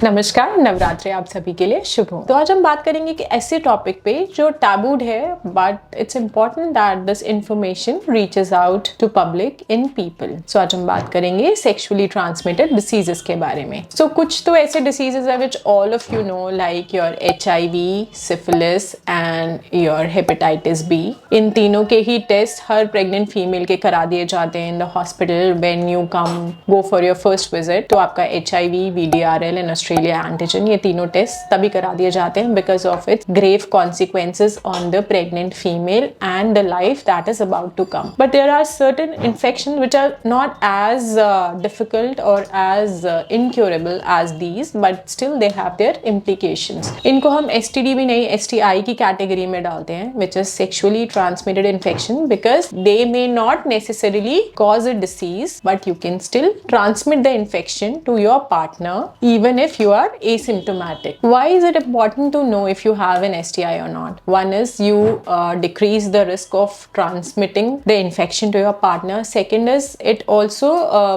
नमस्कार, नवरात्रि आप सभी के लिए शुभ हो। तो आज हम बात करेंगे कि ऐसे टॉपिक पे जो टैबूड है but it's important that this information reaches out to public in people. So आज हम बात करेंगे सेक्सुअली ट्रांसमिटेड डिसीजेस के बारे में। सो कुछ तो ऐसे डिसीजेस है which all of you know, like your HIV, syphilis and your hepatitis B. इन तीनों के ही टेस्ट हर प्रेग्नेंट फीमेल के करा दिए जाते हैं in the hospital when you come go for your first visit. तो आपका HIV, VDRL and Australia antigen, ये तीनों टेस्ट तभी करा दिए जाते हैं because of its grave consequences on the pregnant female and the life that is about to come. But there are certain infection which are not as difficult और as incurable as these, but still they have their implications. इनको हम STD भी नहीं, STI की category में डालते हैं, which is sexually transmitted infection, because they may not necessarily cause a disease but you can still transmit the infection to your partner even if you are asymptomatic. Why is it important to know if you have an STI or not? One is you decrease the risk of transmitting the infection to your partner. Second is it also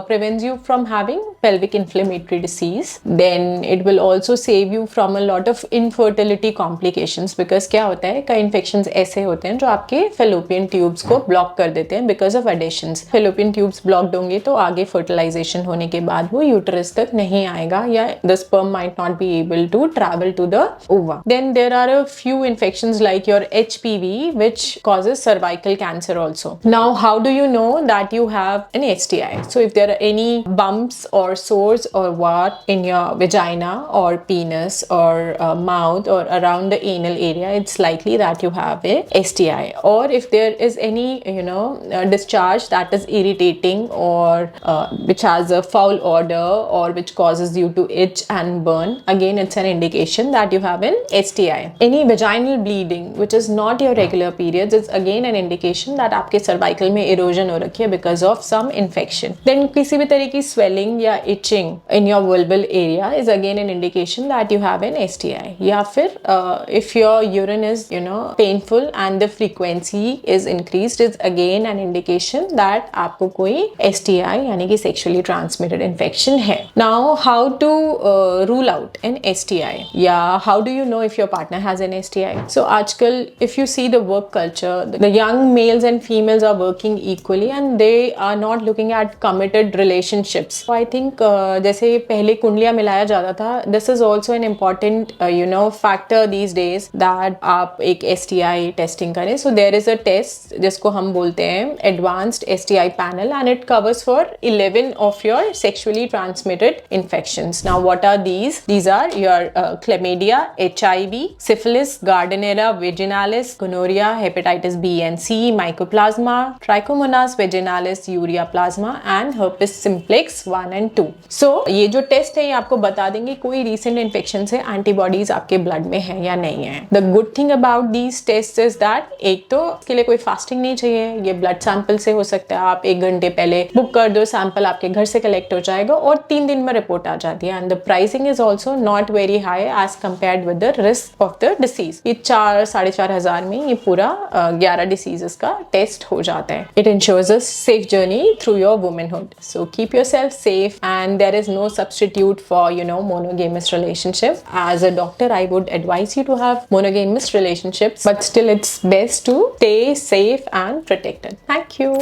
prevents you from having pelvic inflammatory disease. Then it will also save you from a lot of infertility complications, because क्या होता है, कई infections ऐसे होते हैं जो आपके fallopian tubes को block कर देते हैं because of adhesions. Fallopian tubes blocked होंगे तो आगे fertilization होने के बाद वो uterus तक नहीं आएगा, या the sperm might not be able to travel to the ova. Then there are a few infections like your HPV, which causes cervical cancer also. Now, how do you know that you have an STI? So if there are any bumps or sores or what in your vagina or penis or mouth or around the anal area, it's likely that you have a STI. Or if there is any, discharge that is irritating or which has a foul odor or which causes you to itch and burn, again it's an indication that you have an STI. Any vaginal bleeding which is not your regular periods, it's again an indication that आपके cervical में erosion हो रखी है because of some infection. Then किसी भी तरह की swelling या itching in your vulval area is again an indication that you have an STI. या फिर if your urine is painful and the frequency is increased, is again an indication that आपको कोई STI यानी कि sexually transmitted infection है. Now how to rule out an STI? Yeah, how do you know if your partner has an STI? So आजकल if you see the work culture, the young males and females are working equally and they are not looking at committed relationships. So I think जैसे पहले कुंडलियां मिलाया जाता था, this is also an important factor these days that आप एक STI testing करें. So there is a test जिसको हम बोलते हैं Advanced STI Panel, and it covers for 11 of your sexually transmitted infections. Now what are these? These are your chlamydia, HIV, syphilis, Gardnerella vaginalis, gonorrhea, hepatitis B and C, mycoplasma, trichomonas vaginalis, ureaplasma and herpes simplex 1 and 2. So ये जो test है ये आपको बता देंगे कोई recent infection से antibodies आपके ब्लड में है या नहीं है. The good thing about these tests is that एक तो इसके लिए कोई फास्टिंग नहीं चाहिए, ये ब्लड सैंपल से हो सकता है. आप 1 घंटे पहले बुक कर दो, सैंपल आपके घर से कलेक्ट हो जाएगा और 3 दिन में रिपोर्ट आ जाती है. And the pricing is also not very high as compared with the risk of the disease. ये 4,500 में ये पूरा 11 diseases का टेस्ट हो जाता है. It ensures a safe journey through your womanhood. So keep yourself safe, and there is no substitute for monogamous relationship. As a doctor, I would advise you to have monogamous relationships, but still it's best to stay safe and protected. Thank you.